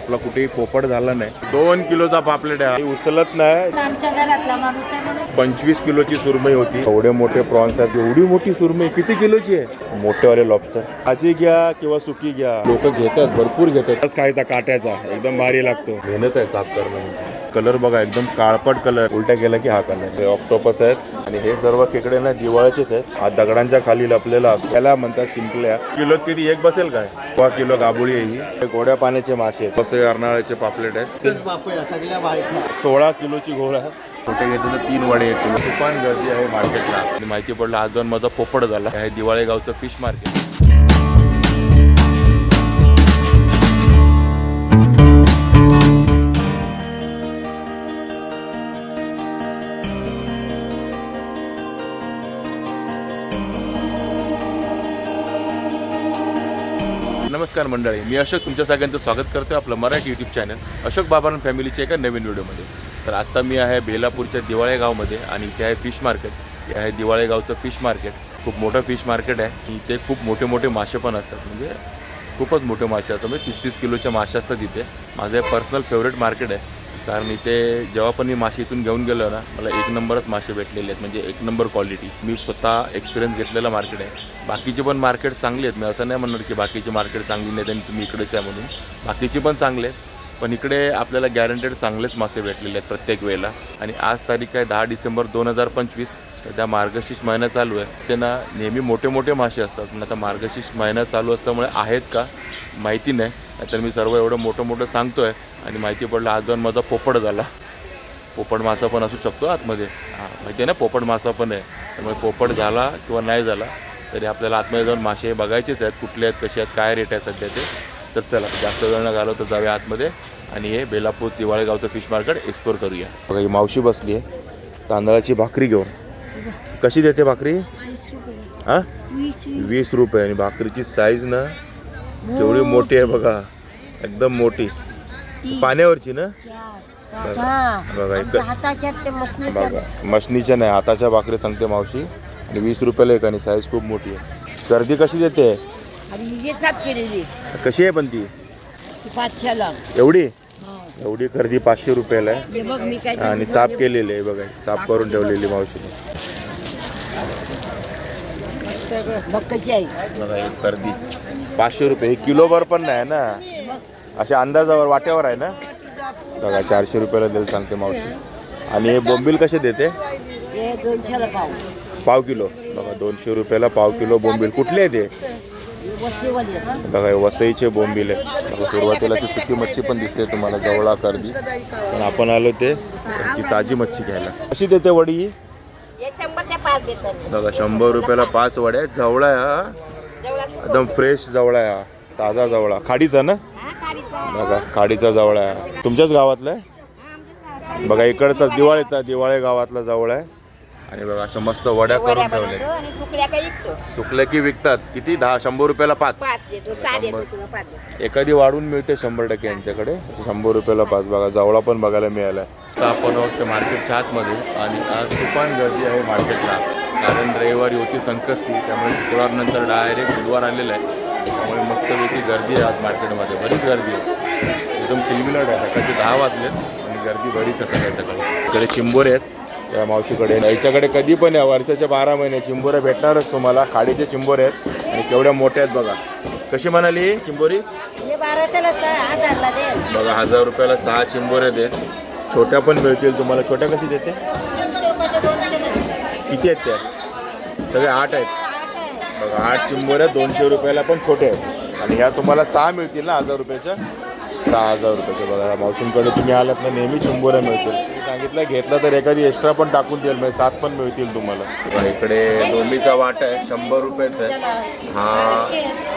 आपला कुठेही पोपट झाला नाही। 2 किलोचा पापलेट आहे, उचलत नाही। आमच्या घरातला माणूस आहे म्हणून 25 किलोची सुरमई होती। एवढे मोठे प्रॉन्स आहेत, एवढी मोठी सुरमई किती किलोची आहे? मोठेवाले लॉबस्टर भाजी घ्या किंवा सुकी घ्या, लोक घेतात, भरपूर घेतात। खायचा काट्याचा एकदम भारी लागतो। मेहनत आहे साफ करणं। कलर बघा एकदम काळपट कलर, उलटा केला की हा कलर। हे ऑक्टोपस आहेत आणि हे सर्व खेकडे ना दिवाळीचेच आहेत। हा दगडांच्या खाली लपलेला असतो, त्याला म्हणतात शिंपल्या। किलोत किती एक बसेल काय? 1 किलो गाबुळी आहे ही। गोड्या पाण्याचे मासे आहेत, कसे अर्नाळ्याचे पापलेट आहेत। 16 किलोची घोळ आहे। कुठे घेतलं तर 3 वडे 1 किलो। खूप गर्दी आहे मार्केटला। माहिती पडलं आज दोन माझा पोपट झाला। हे दिवाळे गावचं फिश मार्केट। नमस्कार मंडळी, मी अशोक तुमच्या सगळ्यांचं स्वागत करतो आपलं मराठी यूट्यूब चॅनल अशोक बाबारान फॅमिलीच्या एका नवीन व्हिडिओमध्ये। तर आता मी आहे बेलापूरच्या दिवाळे गावमध्ये आणि इथे आहे फिश मार्केट। हे आहे दिवाळे गावचं फिश मार्केट। खूप मोठं फिश मार्केट आहे। इथे खूप मोठे मोठे मासे पण असतात, म्हणजे खूपच मोठे मासे असतात, म्हणजे 30-30 किलोचे मासे असतात इथे। माझं पर्सनल फेवरेट मार्केट आहे, कारण इथे जेव्हा पण मी मासे इथून घेऊन गेलो ना, मला 1 नंबरच मासे भेटलेले आहेत, म्हणजे 1 नंबर क्वालिटी। मी स्वतः एक्सपिरियन्स घेतलेला मार्केट आहे। बाकीचे पण मार्केट चांगले आहेत, मी असं नाही म्हणणार की बाकीचे मार्केट चांगली नाहीत आणि तुम्ही इकडेच आहे म्हणून। बाकीचे पण चांगले आहेत, पण इकडे आपल्याला गॅरंटेड चांगलेच मासे भेटलेले आहेत प्रत्येक वेळेला। आणि आज तारीख आहे 10 डिसेंबर 2025। सध्या मार्गशीर्ष महिना चालू आहे। ते ना नेहमी मोठे मोठे मासे असतात, पण आता मार्गशीर्ष महिना चालू असल्यामुळे आहेत का माहिती नाही। नाहीतर मी सर्व एवढं मोठं मोठं सांगतो आहे आणि माहिती पडलं आज दोन माझा पोपट झाला। पोपट मासा पण असू शकतो आतमध्ये, माहिती आहे ना, पोपट मासा पण आहे। त्यामुळे पोपट झाला किंवा नाही झाला तरी आपल्याला आतमध्ये जाऊन मासे बघायचेच आहेत, कुठले आहेत, कसे आहेत, काय रेट आहे सध्या ते। तर चला जास्त वेळ न घालवता जाऊया आतमध्ये आणि हे बेलापूर दिवाळे गावचं फिश मार्केट एक्सप्लोर करूया। बघा ही मावशी बसली आहे तांदळाची भाकरी घेऊन। कशी देते भाकरी? 20 रुपये। आणि भाकरीची साईज ना केवढी मोठी आहे बघा, एकदम मोठी, पाण्यावरची ना। बघा बघा मशनीच्या नाही, हाताच्या भाकरी सांगते मावशी। आणि 20 रुपयाला एक, आणि साईज खूप मोठी आहे। गर्दी कशी देते? कशी आहे पण ती? 500ला एवढी एवढी गर्दी 500 रुपयाला आहे। आणि साफ केलेली आहे बघा, साफ करून ठेवलेली मावशीने। बघा एक गर्दी 500 रुपये। हे किलोभर पण नाही ना, अशा अंदाजावर वाट्यावर आहे ना। बघा 400 रुपयाला देईल सांगते मावशी। आणि हे बोंबील कसे देते? 200ला पाव किलो। बघा 200 रुपयाला पाव किलो बोंबील। कुठले आहे ते? बघा वसईचे बोंबील आहे। बघा सुरुवातीला ती सुकी मच्छी पण दिसते तुम्हाला, जवळा कर्दी, पण आपण आलो ते ती ताजी मच्छी घ्यायला। कशी देते वडी? 100च्या 5 देतात। बघा 100 रुपयाला 5 वड्या। जवळा आहे हा, एकदम फ्रेश जवळा आहे हा, ताजा जवळा, खाडीचा ना। बघा खाडीचा जवळा आहे, तुमच्याच गावातला आहे? बघा इकडचा दिवाळे गावातला जवळ आहे। आणि बघा अशा मस्त वड्या करून ठेवले। सुकल्या की विकतात किती? 100 रुपयाला 5। एखादी वाढून मिळते 100% यांच्याकडे, 100 रुपयाला 5। बघा जवळा पण बघायला मिळाला। तर आपण वाटतं मार्केटच्या आतमध्ये, आणि आज खूपच गर्दी आहे मार्केटला, कारण रविवारी होती संकष्टी, त्यामुळे शुक्रवार नंतर डायरेक्ट बुधवार आलेला आहे। त्यामुळे मस्तपैकी गर्दी आहे आज मार्केटमध्ये, बरीच गर्दी आहे, एकदम किलबिलाट आहे। सकाळचे 10 वाजले आणि गर्दी बरीच आहे सकाळी सकाळी। इकडे चिंबोरे आहेत त्या मावशीकडे, याच्याकडे कधी पण या वर्षाच्या 12 महिने चिंबोऱ्या भेटणारच तुम्हाला। खाडीचे चिंबोरे आहेत आणि केवढ्या मोठ्या आहेत बघा। कशी म्हणाली चिंबोरी? 1200ला 6000ला दे। बघा 1000 रुपयाला 6 चिंबोऱ्या देत। छोट्या पण मिळतील तुम्हाला। छोट्या कशी देते? 300 रुपयाच्या 200ला। किती आहेत त्या? सगळे 8 आहेत। बघा 8 चिंबोऱ्या 200 रुपयाला पण छोटे आहेत। आणि ह्या तुम्हाला 6 मिळतील ना 1000 रुपयाच्या, 6000 रुपयाचे। बघा मावशींकडे तुम्ही आलात ना नेहमी चिंबोऱ्या मिळतील। सांगितलं घेतलं तर एखादी एक्स्ट्रा पण टाकून देईल, म्हणजे 7 पण मिळतील तुम्हाला। इकडे डोंबीचा वाटा आहे 100 रुपयाचा आहे। हा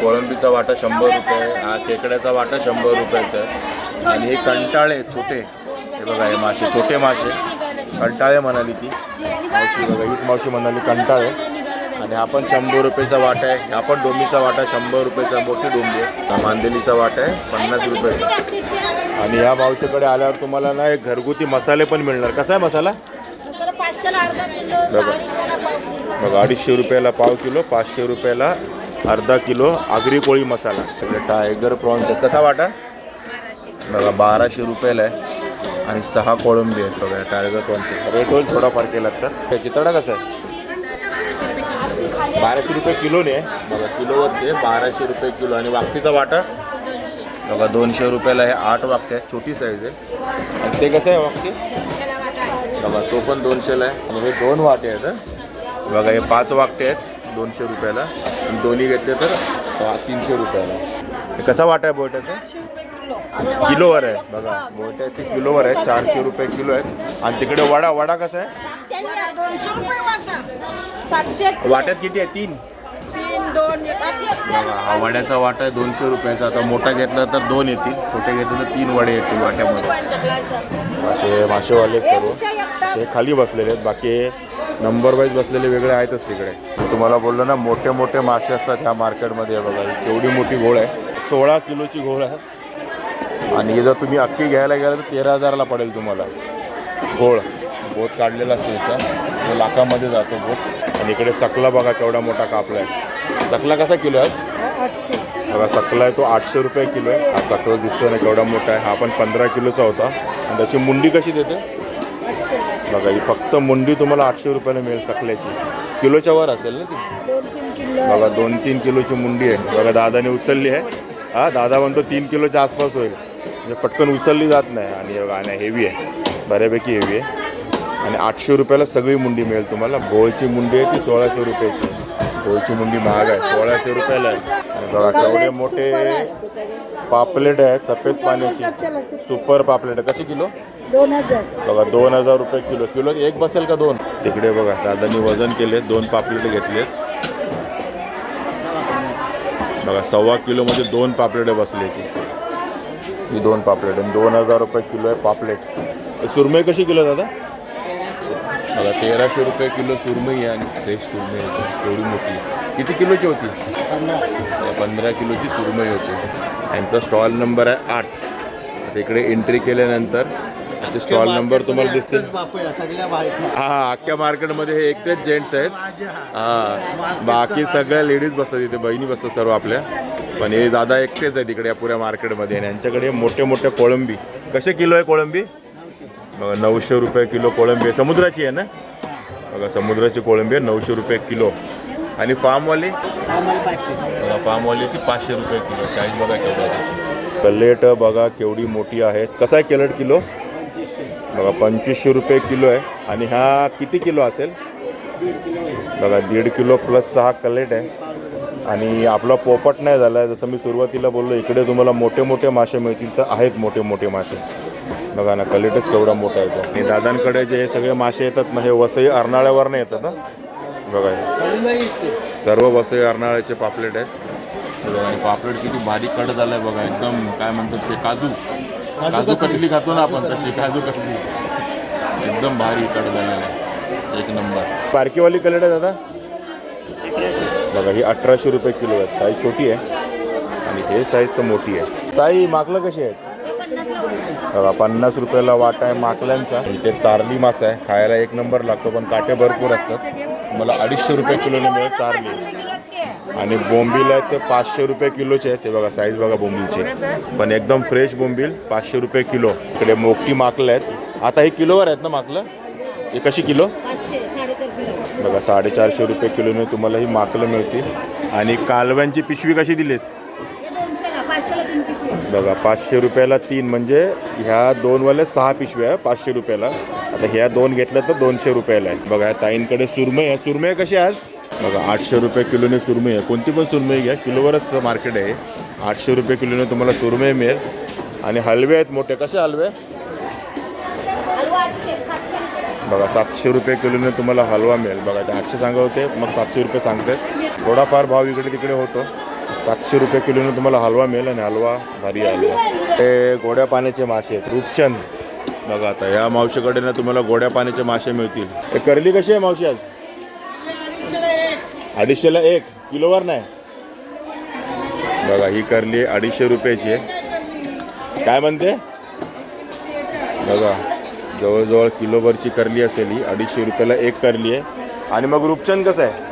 कोळंबीचा वाटा 100 रुपये। हा खेकड्याचा वाटा 100 रुपयाचा आहे। आणि हे कंटाळे छोटे, हे बघा हे मासे, छोटे मासे कंटाळे म्हणाली ती मावशी। बघा हीच मावशी म्हणाली कंटाळे। आणि हा पण 100 रुपयाचा वाटा आहे। ह्या पण डोंबीचा वाटा 100 रुपयाचा, मोठी डोंबी आहे। मांदेलीचा वाटा आहे 50 रुपयाचा। आणि ह्या मावशीकडे आल्यावर तुम्हाला ना एक घरगुती मसाले पण मिळणार। कसा आहे मसाला? बघा 250 रुपयाला पाव किलो, 500 रुपयाला अर्धा किलो आगरी कोळी मसाला। टायगर प्रॉन्स कसा वाटा? बघा 1200 रुपयाला आहे आणि 6 कोळंबी आहेत बघा टार्गेट वनचे. रेट होईल थोडाफार केलात तर. चितळा कसं आहे? 1200 रुपये किलोने आहे बघा. किलोवरती 1200 रुपये किलो. आणि वाकटीचा वाटा बघा 200 रुपयाला आहे. 8 वाकटे आहेत, छोटी साईज आहे. आणि ते कसं आहे वाकटे बघा, तो पण 200ला आहे. आणि हे 2 वाटे आहेत बघा. हे 5 वाकटे आहेत 200 रुपयाला. आणि दोन्ही घेतले तर 300 रुपयाला. हे कसा वाटा आहे बोटाचा? किलोवर आहे बघा. बोटाचे किलोवर आहे. 400 रुपये किलो आहेत. आणि तिकडे वडा कसा आहे? 200 रुपये वाटा. वाट्यात किती आहे? 3 बघा. हा वड्याचा वाटा आहे 200 रुपयाचा. आता मोठा घेतला तर 2 येतील, छोटे घेतले तर 3 वडे येतील वाट्यामध्ये. मासेवाले सर्व असे खाली बसलेले आहेत. बाकी नंबर वाईज बसलेले वेगळे आहेतच तिकडे. तुम्हाला बोललो ना, मोठे मोठे मासे असतात ह्या मार्केटमध्ये. बघा केवढी मोठी घोळ आहे. 16 किलोची घोळ आहे. आणि जर तुम्ही अख्खी घ्यायला गेला तर 13,000ला पडेल तुम्हाला घोळ. बोट काढलेला असतो याचा, तो लाखामध्ये जातो बोट. आणि इकडे सकला बघा केवढा मोठा कापला आहे. सकला कसा किलो आहे? बघा सकला आहे तो 800 रुपये किलो आहे. हा सकला दिसतो ना केवढा मोठा आहे. हा पण 15 किलोचा होता. आणि त्याची मुंडी कशी देते बघा. ही फक्त मुंडी तुम्हाला 800 रुपयाला मिळेल सकल्याची. किलोच्या वर असेल ना ती बघा. 2-3 किलोची मुंडी आहे बघा. दादाने उचलली आहे. हा दादा म्हणतो 3 किलोच्या आसपास होईल. म्हणजे पटकन उचलली जात नाही. आणि बघा हेवी आहे, बऱ्यापैकी हेवी आहे. आणि 800 रुपयाला सगळी मुंडी मिळेल तुम्हाला. गोळची मुंडी आहे ती 1600 रुपयाची. गोळची मुंडी महाग आहे, 1600 रुपयाला आहे. आणि बघा केवढे मोठे पापलेट आहेत सफेद पाण्याची. सुपर पापलेट कशी किलो? 2000 बघा. 2000 रुपये किलो. किलो एक बसेल का 2? तिकडे बघा दादानी वजन केले. 2 पापलेट घेतलेत बघा. 1.25 किलोमध्ये 2 पापलेट बसले. ही 2 पापलेट आणि 2000 रुपये किलो आहे पापलेट. सुरमई कशी किलो दादा? बघा 1300 रुपये किलो सुरमई आहे. आणि फ्रेश सुरमई होती एवढी मोठी. किती किलोची होती? 15 किलोची सुरमई होती. यांचा स्टॉल नंबर आहे 8. आता इकडे एंट्री केल्यानंतर असे स्टॉल नंबर तुम्हाला दिसतील. हा अख्ख्या मार्केटमध्ये हे एकटेच जेंट्स आहेत. हा बाकी सगळ्या लेडीज बसतात इथे, बहिणी बसतात सर्व आपल्या. पण हे दादा एकटेच आहेत इकडे या पुऱ्या मार्केटमध्ये. आणि यांच्याकडे मोठे मोठे कोळंबी. कसे किलो आहे कोळंबी? बघा 900 रुपये किलो कोळंबी आहे. समुद्राची आहे ना बघा. समुद्राची कोळंबी आहे 900 रुपये किलो. आणि फार्मवाली बघा, फार्मवाली ती 500 रुपये किलो. साईज बघा केवढा त्याची. कलेट बघा केवढी मोठी आहे. कसा आहे केलेट किलो? बघा 2500 रुपये किलो आहे. आणि हा किती किलो असेल बघा? 1.5 किलो प्लस 6 कलेट आहे. आणि आपला पोपट नाही झाला आहे. जसं मी सुरुवातीला बोललो इकडे तुम्हाला मोठे मोठे मासे मिळतील तर आहेत मोठे मोठे मासे. बघा ना कलेटच केवढा मोठा येतो. आणि दादांकडे जे सगळे मासे येतात ना हे वसई अर्नाळ्यावर नाही येतात. बघा सर्व वसई अर्नाळ्याचे पापलेट आहेत. आणि पापलेट किती बारीक कट झालं आहे बघा. एकदम काय म्हणतात ते काजू कटली खातो ना आपण, तशी काजू कटली एकदम भारी कट झालेला आहे. एक नंबर. बारकीवाली कलेट आहे दादा बघा. ही 1800 रुपये किलो आहे. साईज छोटी आहे आणि हे साईज तर मोठी आहे. ताई माकलं कशी आहेत बघा? 50 रुपयाला वाटा आहे माकल्यांचा. इथे तारली मासा आहे. खायला एक नंबर लागतो पण काटे भरपूर असतात. मला 250 रुपये किलोने मिळेल तारली. आणि बोंबील आहेत ते 500 रुपये किलोचे आहेत. ते बघा साईज बघा बोंबीलचे. पण एकदम फ्रेश बोंबील 500 रुपये किलो. इकडे मोठी माकलं आहेत. आता हे किलोवर आहेत ना माकलं? हे कशी किलो? बघा 450 रुपये किलोने तुम्हाला ही माकलं मिळतील. आणि कालव्यांची पिशवी कशी दिलीस? बघा 500 रुपयाला 3. म्हणजे ह्या 2 वाले 6 पिशव्या 500 रुपयाला. आता ह्या 2 घेतल्या तर 200 रुपयाला आहे. बघा ताईंकडे सुरमई आहे. सुरमई कशी आज बघा? 800 रुपये किलोने सुरमई आहे. कोणती पण सुरमई घ्या, किलोवरच मार्केट आहे. 800 रुपये किलोने तुम्हाला सुरमई मिळेल. आणि हलवे आहेत मोठे. कसे हलवे बघा? 700 रुपये किलोने तुम्हाला हलवा मिळेल. बघा ते 800 सांगत होते मग 700 रुपये सांगतात. थोडाफार भाव इकडे तिकडे होतो. 700 रुपये किलोने तुम्हाला हलवा मिळेल. आणि हलवा भारी हलवा. हे गोड्या पाण्याचे मासे आहेत रूपचंद. बघा आता या मावशीकडे ना तुम्हाला गोड्या पाण्याचे मासे मिळतील. हे करली कशी आहे मावशी आज? 250ला 1 किलोवर नाही बघा. ही करली 250 रुपयाची आहे. काय म्हणते बघा? जवळजवळ किलोवरची करली असेल ही. 250 रुपयाला 1 करली आहे. आणि मग रूपचंद कसं आहे?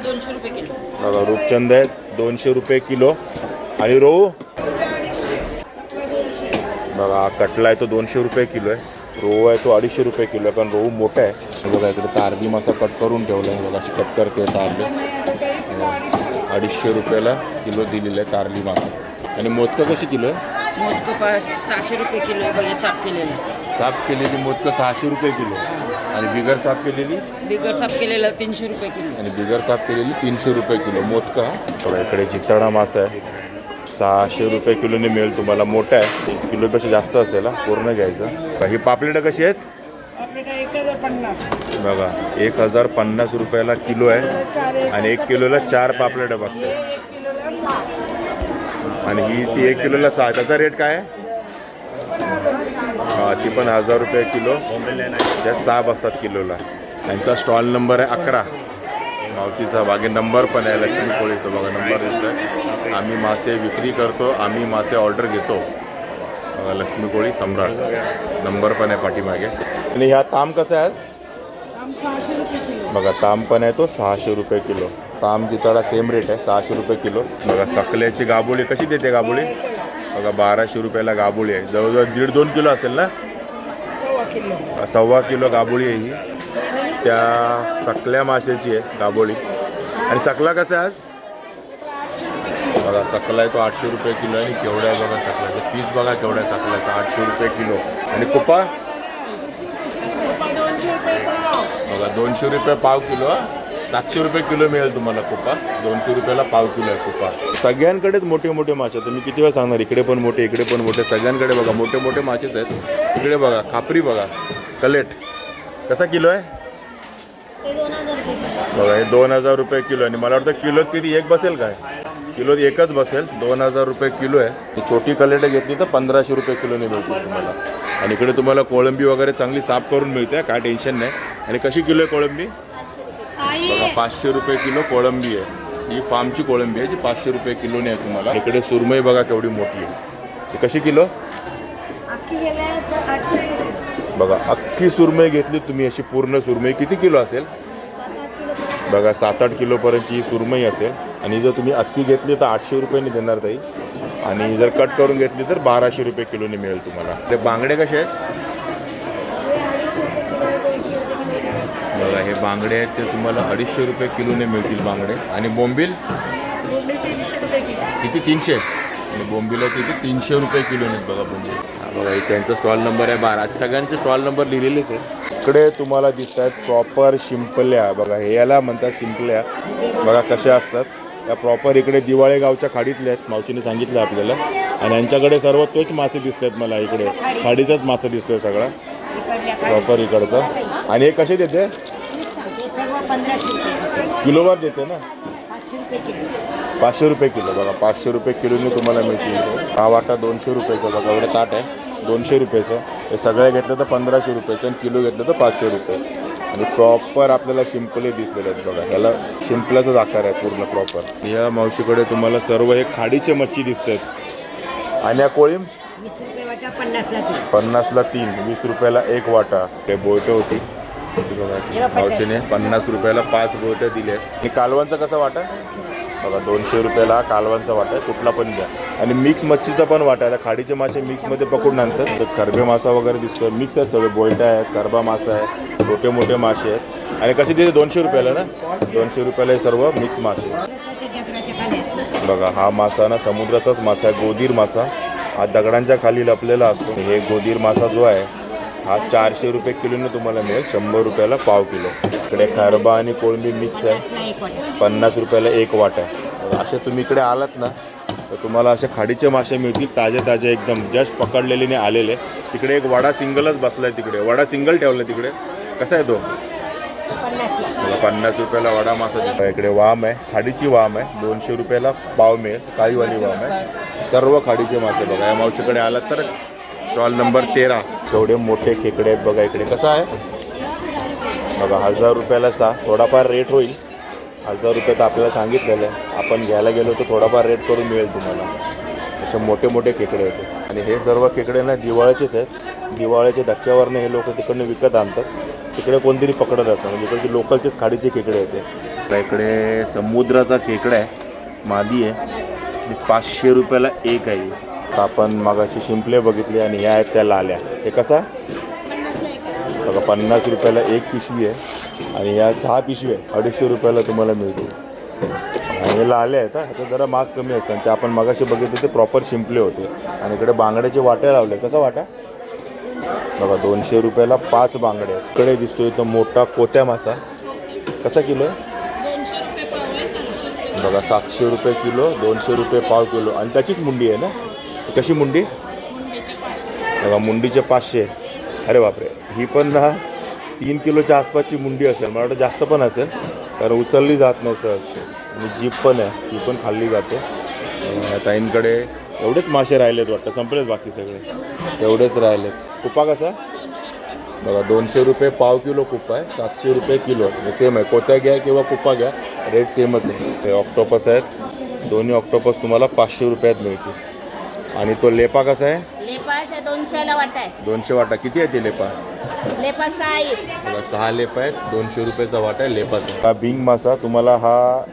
200 रुपये किलो बघा रूपचंद आहे 200 रुपये किलो. आणि रोहू बघा हा कटला आहे तो 200 रुपये किलो आहे. रोहू आहे तो 250 रुपये किलो आहे, कारण रोहू मोठा आहे. बघा इकडे तारली मासा कट करून ठेवला आहे. बघा अशी कट करते तारली. 250 रुपयाला किलो दिलेलं आहे तारली मासा. आणि मोदकं कशी किलो आहे? मोदकं 600 रुपये किलो आहे बघा, साफ केलेलं. साफ केलेली मोदकं 600 रुपये किलो आणि बिगर साफ केलेली बिगर साफ केलेलं 300 रुपये किलो. आणि बिगर साफ केलेली 300 रुपये किलो मोदका. बघा इकडे जितडा मासा आहे 600 रुपये किलोने मिळेल तुम्हाला. मोठा आहे, 1 किलोपेक्षा जास्त असेल. पूर्ण घ्यायचं. ही पापलेटं कशी आहेत? आपल्याला 1050. बघा 1050 रुपयाला किलो आहे आणि 1 किलोला 4 पापलेटं बसतात. आणि ही ती 1 किलोला 6. त्याचा रेट काय आहे? हां ती पण 1000 रुपये किलो. त्यात 6 बसतात किलोला. त्यांचा स्टॉल नंबर आहे 11 मावशीचा. बागे नंबर पण आहे लक्ष्मी कोळी. तो बघा नंबर दिसतोय. आम्ही मासे विक्री करतो, आम्ही मासे ऑर्डर घेतो. लक्ष्मी कोळी सम्राट नंबर पण आहे पाठीमागे. आणि ह्या ताम कसं आहे आज? 600 रुपये किलो. बघा ताम पण आहे तो 600 रुपये किलो. ताम जिताडा सेम रेट आहे 600 रुपये किलो. बघा सकल्याची गाबोळी कशी देते गाबोळी? बघा 1200 रुपयाला गाबोळी आहे. जवळजवळ 1.5-2 किलो असेल ना? 1.25 किलो गाबोळी आहे ही. त्या सकल्या माशाची आहे गाबोळी. आणि सकला कसा आहे आज? बघा सकला आहे तो 800 रुपये किलो आहे. आणि केवढा आहे बघा सकल्याचा पीस. बघा केवढा आहे सकल्याचा 800 रुपये किलो. आणि कुपा बघा 200 रुपये पाव किलो. 700 रुपये किलो मिळेल तुम्हाला कुपा. 200 रुपयाला पाव किलो आहे कुपा. सगळ्यांकडेच मोठे मोठे मासे. तुम्ही किती वेळा सांगणार इकडे पण मोठे इकडे पण मोठे. सगळ्यांकडे बघा मोठे मोठे मासेच आहेत. इकडे बघा खापरी बघा कलेट कसा किलो आहे? बघा हे 2000 रुपये किलो. आणि मला वाटतं किलोत किती एक बसेल काय? किलोत एकच बसेल. 2000 रुपये किलो आहे. छोटी कलेट घेतली तर 1500 रुपये किलोने मिळतील तुम्हाला. आणि इकडे तुम्हाला कोळंबी वगैरे चांगली साफ करून मिळते, काय टेन्शन नाही. आणि कशी किलो आहे कोळंबी? बघा 500 रुपये किलो कोळंबी आहे. ही फार्मची कोळंबी आहे जी 500 रुपये किलोने आहे तुम्हाला. इकडे सुरमई बघा केवढी मोठी आहे. ही कशी किलो? बघा अख्खी सुरमई घेतली तुम्ही अशी पूर्ण सुरमई किती किलो असेल? बघा 7-8 किलोपर्यंतची ही सुरमई असेल. आणि जर तुम्ही अख्खी घेतली तर 800 रुपयांनी देणार ताई. आणि जर कट करून घेतली तर 1200 रुपये किलोने मिळेल तुम्हाला. ते बांगडे कसे आहेत? बघा हे बांगडे आहेत ते तुम्हाला 250 रुपये किलोने मिळतील बांगडे. आणि बोंबील किती? 300. आणि बोंबील आहे तिथे 300 रुपये किलोने. बघा बोंबील. बघा हे त्यांचा स्टॉल नंबर आहे 12. सगळ्यांचे स्टॉल नंबर लिहिलेलेच आहे. इकडे तुम्हाला दिसत आहेत प्रॉपर शिंपल्या. बघा हे याला म्हणतात शिंपल्या. बघा कशा असतात त्या प्रॉपर. इकडे दिवाळे गावच्या खाडीतल्या आहेत मावशीने सांगितलं आपल्याला. आणि यांच्याकडे सर्व तोच मासे दिसत आहेत मला. इकडे खाडीचाच मासा दिसतोय सगळा प्रॉपर इकडचा. आणि हे कसे देते? किलोवर देते ना? 500 रुपये किलो. बघा 500 रुपये किलोने तुम्हाला मिळतील. हा वाटा 200 रुपयाचा. बघा एवढं ताट आहे 200 रुपयाचं. हे सगळं घेतलं तर 1500 रुपयाचं. आणि किलो घेतलं तर 500 रुपये. आणि प्रॉपर आपल्याला शिंपले दिसलेले आहेत. बघा ह्याला शिंपल्याचाच आकार आहे पूर्ण प्रॉपर. या मावशीकडे तुम्हाला सर्व हे खाडीचे मच्छी दिसत आहेत. आणि या कोळीम 50ला 3. 20 रुपयाला 1 वाटा. हे बोयटं होती बघा मावशीने 50 रुपयाला 5 बोयटं दिले आहेत. आणि कालवांचा कसा वाटा? बघा 200 रुपयाला कालवांचा वाटा आहे. कुठला पण द्या. आणि मिक्स मच्छीचा पण वाटा आहे. खाडीचे मासे मिक्समध्ये पकडून आणतात. तर करबे मासा वगैरे दिसतोय. मिक्स आहे सगळे. बोयटा आहेत, करबा मासा आहे, छोटे मोठे मासे आहेत. आणि कसे तिथे 200 रुपयाला ना? 200 रुपयाला हे सर्व मिक्स मासे. बघा हा मासा ना समुद्राचाच मासा आहे. गोदीर मासा. हा दगडांच्या खाली लपलेला असतो. हे गोदीर मासा जो आहे हा 400 रुपये किलोने तुम्हाला मिळेल. 100 रुपयाला पाव किलो. इकडे खरबा आणि कोळंबी मिक्स आहे. 50 रुपयाला 1 वाटा आहे. असे तुम्ही इकडे आलात ना तर तुम्हाला असे खाडीचे मासे मिळतील ताजे एकदम जस्ट पकडलेले आलेले. तिकडे एक वडा सिंगलच बसलाय. तिकडे वडा सिंगल ठेवला तिकडे. कसा आहे तो? 50 रुपयाला वडा मासा. इकडे वाम आहे खाडीची वाम आहे. 200 रुपयाला पाव मिळेल. काळीवाली वाम आहे. सर्व खाडीचे मासे. बघा या मावशीकडे आलात तर स्टॉल नंबर 13. केवढे मोठे खेकडे आहेत बघा इकडे. कसं आहे? बघा 1000 रुपयाला 6. थोडाफार रेट होईल. 1000 रुपये तर आपल्याला सांगितलेलं आहे. आपण घ्यायला गेलो तर थोडाफार रेट करून मिळेल तुम्हाला. असे मोठे मोठे खेकडे आहेत. आणि हे सर्व खेकडे ना दिवाळीचेच आहेत. दिवाळीच्या धक्क्यावरनं हे लोक तिकडनं विकत आणतात. तिकडे कोणतरी पकडत असतात. म्हणजे इकडचे लोकलचेच खाडीचे खेकडे आहेत. इकडे समुद्राचा खेकडा आहे. मादी आहे. 500 रुपयाला 1 आहे. तर आपण मगाशी शिंपले बघितले आणि ह्या आहेत त्या लाल्या. हे कसा बघा 50 रुपयाला एक पिशवी आहे आणि ह्या 6 पिशवी आहे 250 रुपयाला तुम्हाला मिळतील. आणि हे लाले आहेत ह्याचं जरा मास कमी असतं आणि ते आपण मगाशी बघितले ते प्रॉपर शिंपले होते. आणि इकडे बांगड्याचे वाटे लावले. कसा वाटा बघा 200 रुपयाला 5 बांगडे. इकडे दिसतोय तो मोठा कोत्या मासा. कसा किलो आहे बघा 700 रुपये किलो, 200 रुपये पाव किलो. आणि त्याचीच मुंडी आहे ना. कशी मुंडी बघा मुंडीचे 500. अरे बापरे, ही पण ना 3 किलोच्या आसपासची मुंडी असेल. मला वाटतं जास्त पण असेल कारण उचलली जात नाही सहज. आणि जीप पण आहे ती पण खाल्ली जाते. ताईंकडे एवढेच मासे राहिलेत वाटतं, संपलेच बाकी सगळे एवढेच राहिलेत. कुप्पा कसा बघा 200 रुपये पाव किलो कुप्पा आहे, 700 रुपये किलो. सेम आहे, कोत्या घ्या किंवा कुप्पा घ्या रेट सेमच आहे. ते ऑक्टोपस आहेत, दोन्ही ऑक्टोपस तुम्हाला 500 रुपयात मिळतील. आणि तो लेपा कसा आहे लेपा ते 200ला वाटा आहे. 200 वाटा. किती आहे ते लेपा लेपा 6 आहेत. बघा 6 लेपा आहेत, 200 रुपयाचा वाटा आहे लेपाचा. हा बिंग मासा तुम्हाला हा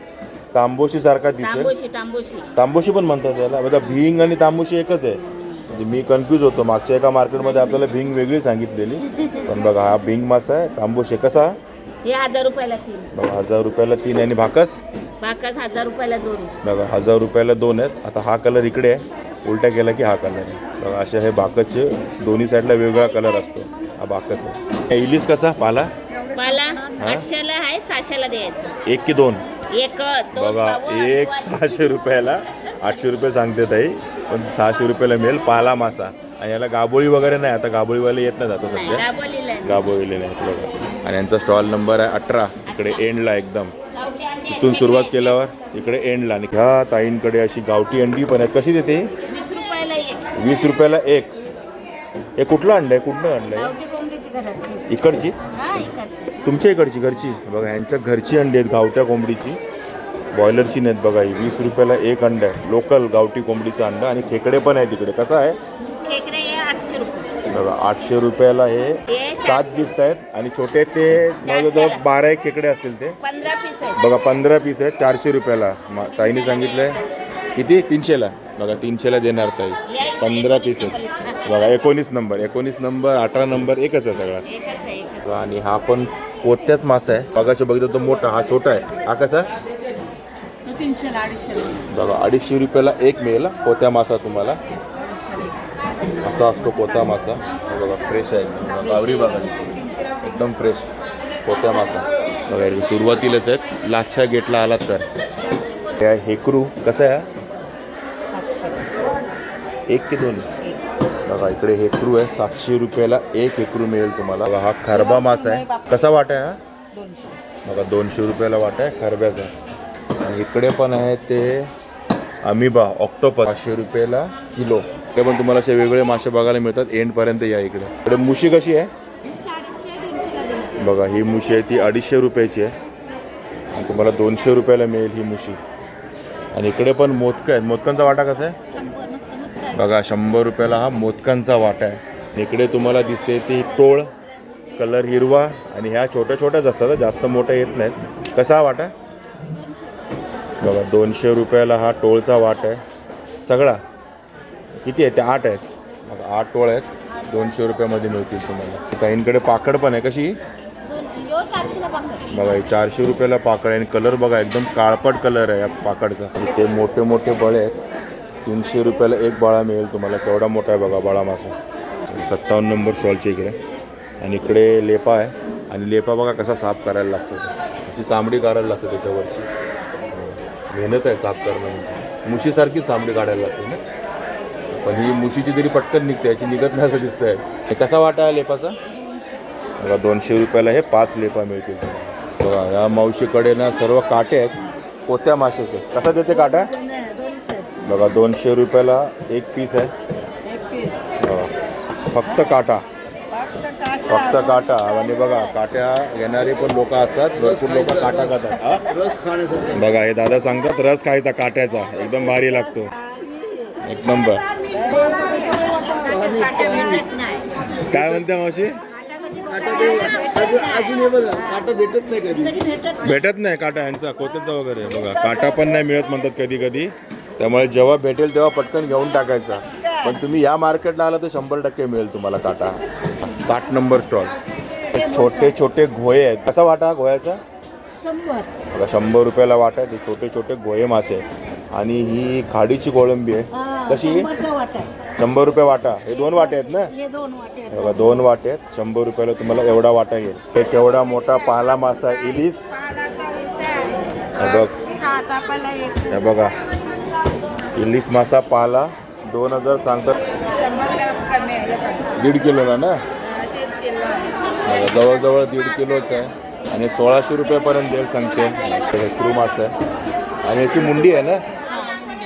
तांबोशी सारखा दिसेल. तांबोशी तांबोशी पण म्हणतात त्याला. बघा भिंग आणि तांबोशी एकच आहे. म्हणजे मी कन्फ्यूज होतो. मागच्या एका मार्केटमध्ये आपल्याला भिंग वेगळी सांगितलेली, पण बघा हा भिंग मासा आहे. तांबोशी कसा हे 1000 रुपयाला 3. बघा 1000 रुपयाला 3. आणि भाकस 1000 रुपयाला 2. बघा 1000 रुपयाला 2 आहेत. आता हा कलर इकडे आहे, उलटा केला की हा कलर आहे. बघा असे हे भाकसचे दोन्ही साईडला वेगळा कलर असतो. हा भाकस आहे. इलिस कसा पाला 800ला आहे, 600ला द्यायचं. 1 की 2 एक बघा एक 600 रुपयाला. 800 रुपये सांगते ताई, पण 600 रुपयाला मिळेल पाला मासा. आणि याला गाबोळी वगैरे नाही. आता गाबोळीवाले येत नाही आता सध्या, गाबोळीले नाहीत बघा. आणि यांचा स्टॉल नंबर आहे 18. इकडे एंडला एकदम इथून सुरुवात केल्यावर इकडे एंडला. आणि ह्या ताईंकडे अशी गावठी अंडी पण आहेत. कशी देते 20 रुपयाला एक. 20 रुपयाला एक. हे कुठलं अंड आहे, कुठलं अंड आहे इकडचीच तुमच्या इकडची घरची बघा. ह्यांच्या घरची अंडी आहेत गावठ्या कोंबडीची, बॉयलरची नाहीत बघा. ही 20 रुपयाला एक अंड आहे, लोकल गावठी कोंबडीचं अंड. आणि खेकडे पण आहे तिकडे. कसं आहे खेकडे 800 रुपये बघा 800 रुपयाला हे 7 दिसत आहेत. आणि छोटे ते जवळजवळ 12 एक खेकडे असतील ते. 15 पीस आहेत बघा 15 पीस आहेत 400 रुपयाला. ताईने सांगितलंय किती 300ला. बघा 300ला देणार ताई. 15 पीस आहेत बघा. 19 नंबर 18 नंबर एकच आहे सगळा. आणि हा पण कोत्याच मासा आहे. बघाशी बघितलं तो मोठा, हा छोटा आहे. हा कसा 300 बघा 250 रुपयाला एक मिळेल कोत्या मासा तुम्हाला. असा असतो कोता मासा. बघा फ्रेश आहे, गावरी बघा एकदम फ्रेश कोत्या मासा. बघा सुरुवातीलाच आहेत, लाच्छा गेटला आलात तर. त्या हेकरू कसं आहे 1 की 2 बघा. इकडे हेकरू आहे 700 रुपयाला एक हेकरू मिळेल तुम्हाला. बघा हा खरबा मासा आहे. कसा वाटा आहे हा बघा 200 रुपयाला वाटा आहे खरब्याचा. आणि इकडे पण आहे ते अमिबा ऑक्टोपस 500 रुपयाला किलो. ते पण तुम्हाला असे वेगवेगळे मासे बघायला मिळतात. एंडपर्यंत या इकडे. इकडे मुशी कशी आहे बघा. ही मुशी आहे ती 250 रुपयाची आहे आणि तुम्हाला 200 रुपयाला मिळेल ही मुशी. आणि इकडे पण मोदकं आहेत. मोदकांचा वाटा कसा आहे बघा 100 रुपयाला हा मोदकांचा वाटा आहे. इकडे तुम्हाला दिसते ती टोळ, कलर हिरवा. आणि ह्या छोट्या छोट्याच असतात, जास्त मोठ्या येत नाहीत. कसा हा वाटा बघा 200 रुपयाला हा टोळचा वाट आहे सगळा. किती आहे ते 8 आहेत बघा. 8 टोळ आहेत, 200 रुपयामध्ये मिळतील तुम्हाला. ताईंकडे पाकड पण आहे. कशी बघा 400 रुपयाला पाकड आहे. आणि कलर बघा एकदम काळपट कलर आहे या पाकडचा. ते मोठे मोठे बळे आहेत. 300 रुपयाला एक बाळा मिळेल तुम्हाला. केवढा मोठा आहे बघा बाळा मासा. 57 नंबर स्टॉलच्या इकडे. आणि इकडे लेपा आहे. आणि लेपा बघा कसा साफ करायला लागतो, त्याची चामडी काढायला लागते त्याच्यावरची. मेहनत आहे साफ करणं म्हणजे. मुशीसारखीच चामडी काढायला लागते ना, पण ही मुशीची तरी पटकन निघते, याची निघत नाही असं दिसतंय. हे कसा वाटा आहे लेपाचा बघा 200 रुपयाला हे 5 लेपा मिळतील बघा. या मावशीकडे ना सर्व काटे आहेत कोत्या माशाचे. कसा देते काटा बघा 200 रुपयाला एक पीस आहे बघा. फक्त काटा आणि बघा काट्या घेणारे पण लोक असतात, भरपूर लोक काटा खातात. रस खाण्यासाठी बघा हे दादा सांगतात रस खायचा काट्याचा, एकदम भारी लागतो एक नंबर. काय म्हणते मावशी अजून हे बघा काटा भेटत नाही कधी, भेटत नाही काटा ह्यांचा कोत्याचा वगैरे बघा. काटा पण नाही मिळत म्हणतात कधी कधी, त्यामुळे जेव्हा भेटेल तेव्हा पटकन घेऊन टाकायचा. पण तुम्ही या मार्केटला आला तर 100% मिळेल तुम्हाला काटा. 60 नंबर स्टॉल. छोटे छोटे घोये आहेत. कसा वाटा घोयाचा? 100. बघा 100 रुपयाला वाटा आहे. ते छोटे छोटे घोये मासे. आणि ही खाडीची कोळंबी आहे. कशी? 100 रुपये वाटा. हे 2 वाटे आहेत ना? हे 2 वाटे आहेत. बघा 2 वाटे आहेत. 100 रुपयाला तुम्हाला एवढा वाटा येईल. एक एवढा मोठा पाला मासा इलिस. हे बघा इलिस मासा पाला 2000 सांगतात. 1.5 किलोला ना? जवळजवळ 1.5 किलोच आहे. आणि 1600 रुपयापर्यंत देईल सांगते. हेक्रू मासा आहे. आणि याची मुंडी आहे ना?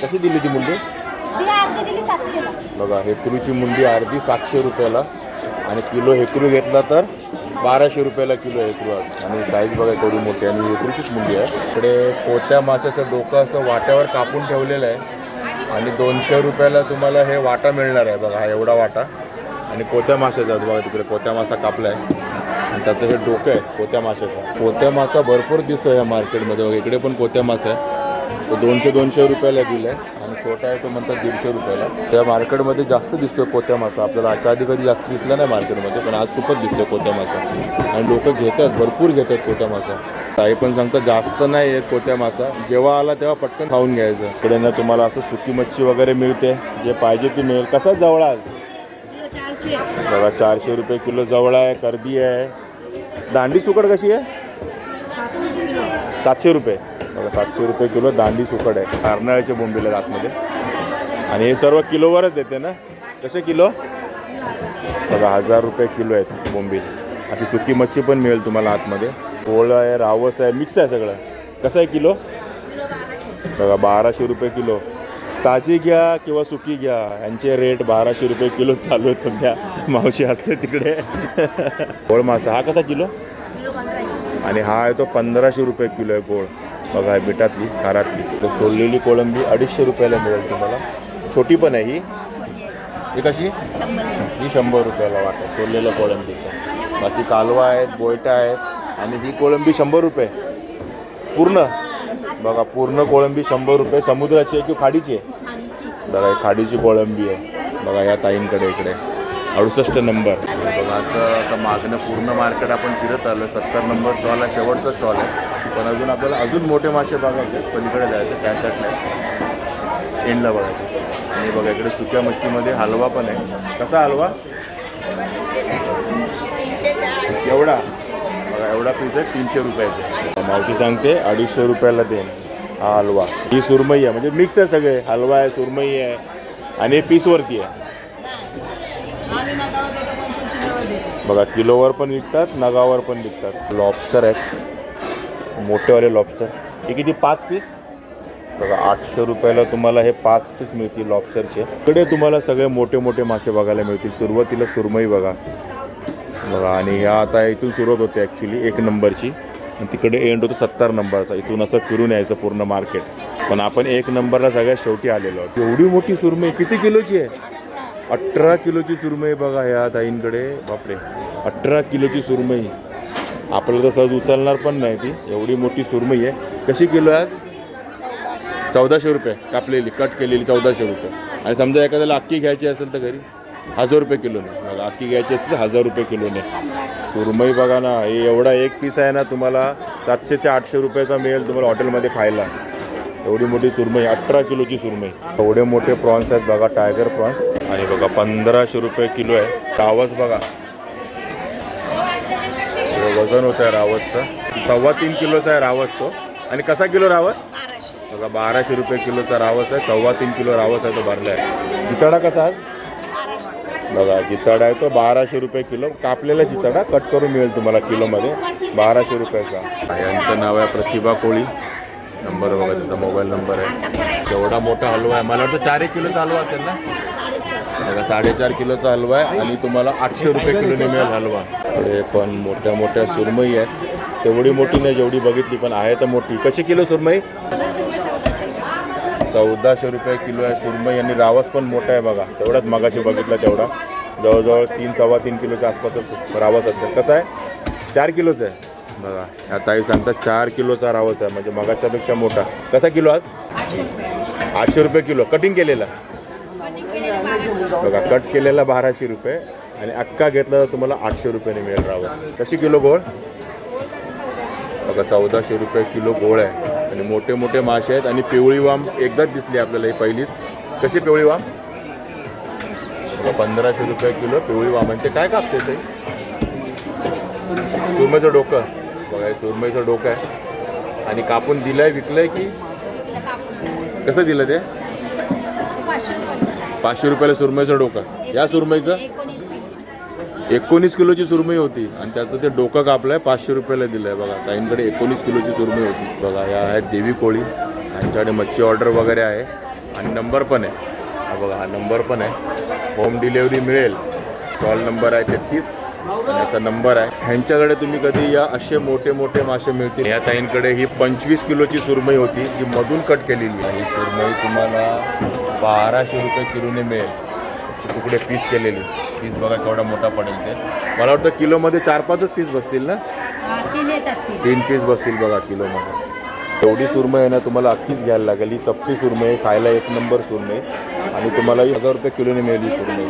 कशी दिली ती मुंडी? बघा हेक्रूची मुंडी अर्धी 700 रुपयाला. आणि किलो हेक्रू घेतला तर 1200 रुपयाला किलो हेक्रू आहे. आणि साईज बघा केवढी मोठी. आणि हेक्रूचीच मुंडी आहे. इकडे पोत्या माशाचं डोकं असं वाट्यावर कापून ठेवलेलं आहे. आणि 200 रुपयाला तुम्हाला हे वाटा मिळणार आहे. बघा हा एवढा वाटा. आणि कोत्या माशाचा बघा तिकडे कोत्या मासा कापला आहे. आणि त्याचं हे डोकं आहे कोत्या माशाचं. कोत्या मासा भरपूर दिसतो या मार्केटमध्ये. बघा इकडे पण कोत्या मासा आहे. तो 200 रुपयाला दिला आहे. आणि छोटा आहे तो म्हणतात 150 रुपयाला. त्या मार्केटमध्ये जास्त दिसतोय कोत्या मासा. आपल्याला आजच्या आधी कधी जास्त दिसला नाही मार्केटमध्ये, पण आज खूपच दिसतोय कोत्या मासा. आणि लोक घेतात, भरपूर घेतात कोत्या मासा. ताई पण सांगतात जास्त नाही आहे कोत्या मासा. जेव्हा आला तेव्हा पटकन खाऊन घ्यायचं. इकडे ना तुम्हाला असं सुकी मच्छी वगैरे मिळते. जे पाहिजे ती मिळेल. कसा जवळा आज? बघा 400 रुपये किलो जवळा आहे. कर्दी आहे. दांडी सुकड कशी आहे? 700 रुपये. बघा 700 रुपये किलो दांडी सुकड आहे. कारनाळ्याचे बोंबील आतमध्ये. आणि हे सर्व किलोवरच देते ना? कसे किलो? बघा 1000 रुपये किलो आहेत बोंबील. अशी सुकी मच्छी पण मिळेल तुम्हाला आतमध्ये. पोळं आहे, रावस आहे, मिक्स आहे सगळं. कसं आहे किलो? बघा 1200 रुपये किलो. ताजी घ्या किंवा सुकी घ्या, यांचे रेट 1200 रुपये किलो चालू आहेत सध्या. मावशी असते तिकडे. गोळ मासा हा कसा किलो? आणि हा आहे तो 1500 रुपये किलो आहे गोळ. बघा आहे मिठातली खारातली. तो सोललेली कोळंबी 250 रुपयाला मिळेल तुम्हाला. छोटी पण आहे ही. ही कशी? ही 100 रुपयाला वाटतं सोललेल्या कोळंबीचं. बाकी कालवा आहेत, बोयटा आहेत. आणि ही कोळंबी 100 रुपये पूर्ण. बघा पूर्ण कोळंबी 100 रुपये. समुद्राची आहे की खाडीची आहे? बघा खाडीची कोळंबी आहे. बघा या ताईंकडे इकडे 68 नंबर. बघा असं आता मागणं पूर्ण मार्केट आपण फिरत आलो. 70 नंबर स्टॉल आहे, शेवटचा स्टॉल आहे. पण अजून आपल्याला अजून मोठे मासे बघायचे. पलीकडे जायचं कॅशट नाही, एंडला बघायचं. आणि बघा इकडे सुक्या मच्छीमध्ये हलवा पण आहे. कसा हलवा? एवढा. बघा एवढा पीस आहे 300 रुपयाचा. मावशी सांगते 250 रुपयाला देईन हा हलवा. ही सुरमई आहे, म्हणजे मिक्स आहे सगळे. हलवा आहे, सुरमई आहे आणि पीसवरती आहे. बघा किलोवर पण विकतात, नगावर पण विकतात. लॉबस्टर आहेत मोठेवाले लॉबस्टर. हे किती? 5 पीस. बघा 800 रुपयाला तुम्हाला हे 5 पीस मिळतील लॉबस्टरचे. इकडे तुम्हाला सगळे मोठे मोठे मासे बघायला मिळतील. सुरुवातीला सुरमई बघा. बघा आणि ह्या आता इथून सुरुवात होते ॲक्च्युली 1 नंबरची. आणि तिकडे एंड होतो 70 नंबरचा. इथून असं फिरून यायचं पूर्ण मार्केट. पण आपण 1 नंबरला सगळ्यात शेवटी आलेलो आहोत. एवढी मोठी सुरमई किती किलोची आहे? 18 किलोची सुरमई. बघा ह्या ताईंकडे. बापरे 18 किलोची सुरमई. आपल्याला तर सहज उचलणार पण नाही ती, एवढी मोठी सुरमई आहे. कशी किलो आहे आज? 1400 रुपये कापलेली, कट केलेली 1400 रुपये. आणि समजा एखाद्याला अक्की घ्यायची असेल तर घरी 1000 रुपये किलोने. बघा अक्की घ्यायची असेल तर 1000 रुपये किलोने. सुरमई बघा ना. हे एवढा एक पीस आहे ना तुम्हाला 700 ते 800 रुपयाचा मिळेल तुम्हाला हॉटेलमध्ये खायला. एवढी मोठी सुरमई, 18 किलोची सुरमई. एवढे मोठे प्रॉन्स आहेत बघा, टायगर प्रॉन्स. आणि बघा 1500 रुपये किलो आहे. रावस बघा, वजन होतं आहे रावसचं. 3.25 किलोचा आहे रावस तो. आणि कसा किलो रावस? बघा 1200 रुपये किलोचा रावस आहे. 3.25 किलो रावस आहे तो भरला आहे. जिताडा कसा आज? बघा जिताडा आहे तो 1200 रुपये किलो. कापलेला जिताडा कट करून मिळेल तुम्हाला किलोमध्ये 1200 रुपयाचा. यांचं नाव आहे प्रतिभा कोळी. नंबर बघा त्याचा, मोबाईल नंबर आहे. एवढा मोठा हलवा आहे. मला वाटतं 4 किलोचा हलवा असेल ना? बघा 4.5 किलोचा हलवा आहे. आणि तुम्हाला 800 रुपये किलोने मिळेल हलवा. इकडे पण मोठ्या मोठ्या सुरमई आहेत. तेवढी मोठी नाही जेवढी बघितली, पण आहे तर मोठी. कशी किलो सुरमई? 1400 रुपये किलो आहे सुरमई. आणि रावस पण मोठा आहे बघा. तेवढाच मगाशी बघितला तेवढा. जवळजवळ 3-3.25 किलोच्या आसपासच रावस असेल. कसा आहे? 4 किलोचा आहे. बघा ह्या ताई सांगतात 4 किलोचा रावस आहे, म्हणजे मगाच्यापेक्षा मोठा. कसा किलो आज? 800 रुपये किलो. कटिंग केलेला बघा कट केलेला 1200 रुपये आणि अक्का घेतला तर तुम्हाला 800 रुपयाने मिळेल रावस. कशी किलो गोळ? बघा 1400 रुपये किलो गोळ आहे आणि मोठे मोठे मासे आहेत आणि पिवळी वाम एकदाच दिसली आपल्याला ही पहिलीच. कशी पिवळी वाम? बघा 1500 रुपये किलो पिवळी वाम. आणि ते काय कापते ते? सुरमईचं डोकं. बघा हे सुरमईचं डोकं आहे आणि कापून दिलंय विकलंय की कसं दिलं ते? 500 रुपयाला सुरमईचं डोकं. या सुरमईचं 19 किलोची सुरमई होती आणि त्याचं ते डोकं कापलंय 500 रुपयाला दिलंय. बघा ताईंकडे 19 किलोची सुरमई होती. बघा या आहेत देवी कोळी. यांच्याकडे मच्छी ऑर्डर वगैरे आहे आणि नंबर पण आहे. हा बघा हा नंबर पण आहे. होम डिलेवरी मिळेल. कॉल नंबर आहे 33 आणि असा नंबर आहे. ह्यांच्याकडे तुम्ही कधी या असे मोठे मोठे मासे मिळतील. या ताईंकडे ही 25 किलोची सुरमई होती जी मधून कट केलेली आहे. ही सुरमई तुम्हाला 1200 रुपये किलोने मिळेल. तुकडे पीस केलेली. पीस बघा केवढा मोठा पडेल ते. मला वाटतं किलोमध्ये 4-5च पीस बसतील ना? 3 पीस बसतील बघा किलोमध्ये. एवढी सुरमई आहे ना तुम्हाला अख्खीच घ्यायला लागेल. ही चपटी सुरमई खायला 1 नंबर सुरमई आणि तुम्हाला 1000 रुपये किलोने मिळेल ही सुरमई.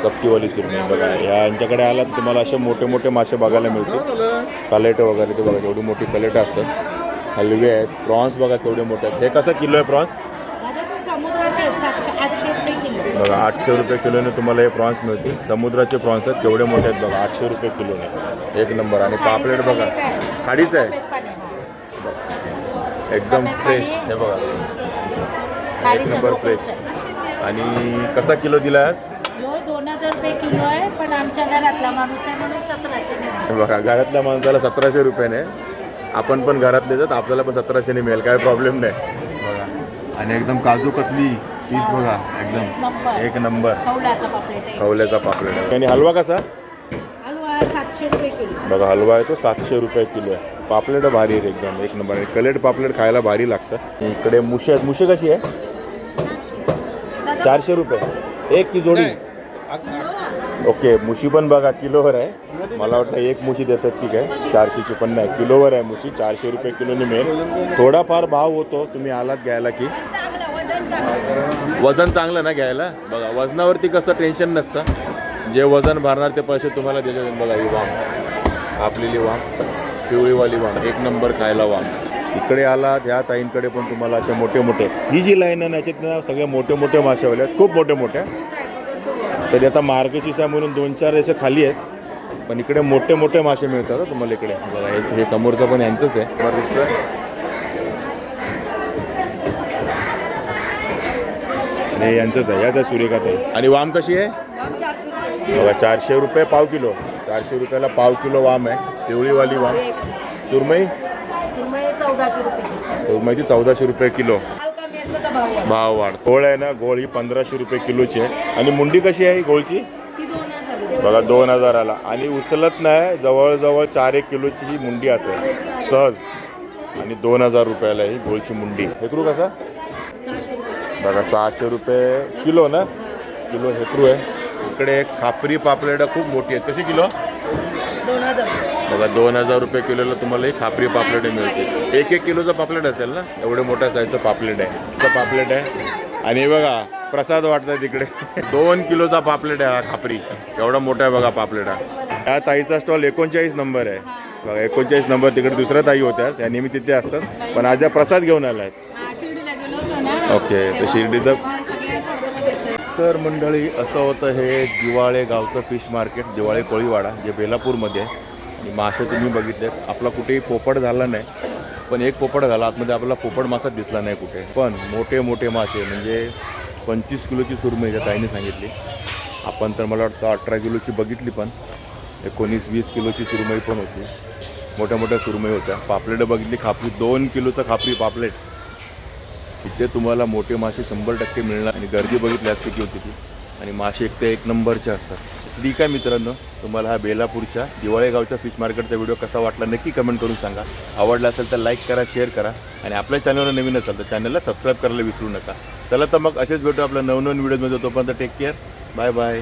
चपटीवाली सुरमई बघा. यांच्याकडे आलात तुम्हाला असे मोठे मोठे मासे बघायला मिळतील. कलेटं वगैरे ते बघा एवढी मोठी कलेटं असतात. हलवे आहेत. प्रॉन्स बघा केवढे मोठे आहेत. हे कसं किलो आहे प्रॉन्स? बघा 800 रुपये किलोने तुम्हाला हे प्रॉन्स मिळतील. समुद्राचे प्रॉन्स आहेत केवढे मोठे आहेत बघा 800 रुपये किलोने 1 नंबर. आणि पापलेट बघा खाडीचं आहे एकदम फ्रेश. हे बघा 1 नंबर फ्रेश. आणि कसा किलो दिला आज? 2000 रुपये किलो आहे पण आमच्या घरातला माणूस आहे म्हणून 1700. बघा घरातल्या माणसाला 1700 रुपयाने. आपण पण घरातले जात आपल्याला पण 1700ने मिळेल काय प्रॉब्लेम नाही. बघा आणि एकदम काजू कतली पीस बघा एकदम 1 नंबर. खवल्याचा पापलेट. आणि हलवा कसा? हलवा 700 रुपये किलो. बघा हलवा आहे तो 700 रुपये किलो आहे. पापलेट भारी आहे एकदम 1 नंबर. आणि कलेट पापलेट खायला भारी लागतं. इकडे मुशी आहेत. मुशी कशी आहे? 400 रुपये. एक की जोडी? ओके मुशी पण बघा किलोवर आहे. मला वाटलं एक मुशी देतात की काय. 400ची पण नाही किलोवर आहे मुशी. 400 रुपये किलोने मिळेल. थोडाफार भाव होतो तुम्ही आलात घ्यायला की. वजन चांगलं ना घ्यायला. बघा वजनावरती कसं टेन्शन नसतं. जे वजन भरणार ते पैसे तुम्हाला देतात. बघा ही वाम आपलेली वाम पिवळीवाली वाम 1 नंबर खायला वाम. इकडे आलात ह्या ताईंकडे पण तुम्हाला असे मोठे मोठे. ही जी लाईन आहे ना याच्यात ना सगळे मोठे मोठे मासेवाले आहेत खूप मोठे मोठे. तरी आता मार्गशीर्ष म्हणून 2-4 रेषे खाली आहेत पण इकडे मोठे मोठे मासे मिळतात तुम्हाला इकडे. बघा हे समोरचं पण यांचंच आहे. बरं दिसतं. हे यांचंच आहे. याच आहे सूर्यकांत. आणि वाम कशी आहे? बघा 400 रुपये पाव किलो. 400 रुपयाला पाव किलो वाम आहे. पिवळीवाली वाम. सुरमई? सुरमई ती 1400 रुपये किलो. भाव वाढ. गोळ आहे ना गोळ ही 1500 रुपये किलोची आहे. आणि मुंडी कशी आहे ही गोळची? बघा 2000ला. आणि उचलत नाही जवळजवळ 4-1 किलोची ही मुंडी असेल सहज. आणि 2000 रुपयाला ही गोळची मुंडी. हेकरू कसा? बघा 600 रुपये किलो ना. किलो हेकरू आहे. इकडे खापरी पापलेट खूप मोठी आहेत. कशी किलो? 2000. बघा 2000 रुपये किलोला तुम्हाला ही खापरी पापलेट मिळते. 1-1 किलोचं पापलेट असेल ना. एवढे मोठ्या साईजचं पापलेट आहे. पापलेट आहे. आणि बघा प्रसाद वाटतात तिकडे 2 किलोचा पापलेट आहे हा खापरी. एवढा मोठा आहे बघा पापलेट हा. या ताईचा स्टॉल 39 नंबर आहे. बघा 39 नंबर. तिकडे दुसऱ्या ताई होत्या या नेहमी तिथे असतात पण आज या प्रसाद घेऊन आला आहेत. ओके तर शिर्डीचं. तर मंडळी असं होतं हे दिवाळे गावचं फिश मार्केट. दिवाळे कोळीवाडा जे बेलापूरमध्ये आहे. आणि मासे तुम्ही बघितलेत. आपला कुठेही पोपट झाला नाही पण एक पोपट झाला आतमध्ये आपल्याला पोपट मासा दिसला नाही कुठे. पण मोठे मोठे मासे म्हणजे 25 किलोची सुरमई ज्या ताईने सांगितली. आपण तर मला वाटतं 18 किलोची बघितली पण 19-20 किलोची सुरमई पण होती. मोठ्या मोठ्या सुरमई होत्या. पापलेट बघितली खापरी 2 किलोचं खापरी पापलेट. इथे तुम्हाला मोठे मासे 100% मिळणार. आणि गर्दी बघितल्यास किती होती ती. आणि मासे 1 नंबरचे असतात. ठीक आहे मित्रांनो तुम्हाला हा बेलापूरच्या दिवाळे गावच्या फिश मार्केटचा व्हिडिओ कसा वाटला नक्की कमेंट करून सांगा. आवडला असेल तर लाईक करा शेअर करा. आणि आपल्या चॅनलवर नवीन असेल तर चॅनलला सबस्क्राईब करायला विसरू नका. चला तर मग असेच भेटू आपल्या नवनवीन व्हिडिओमध्ये. तोपर्यंत टेक केअर. Bye bye.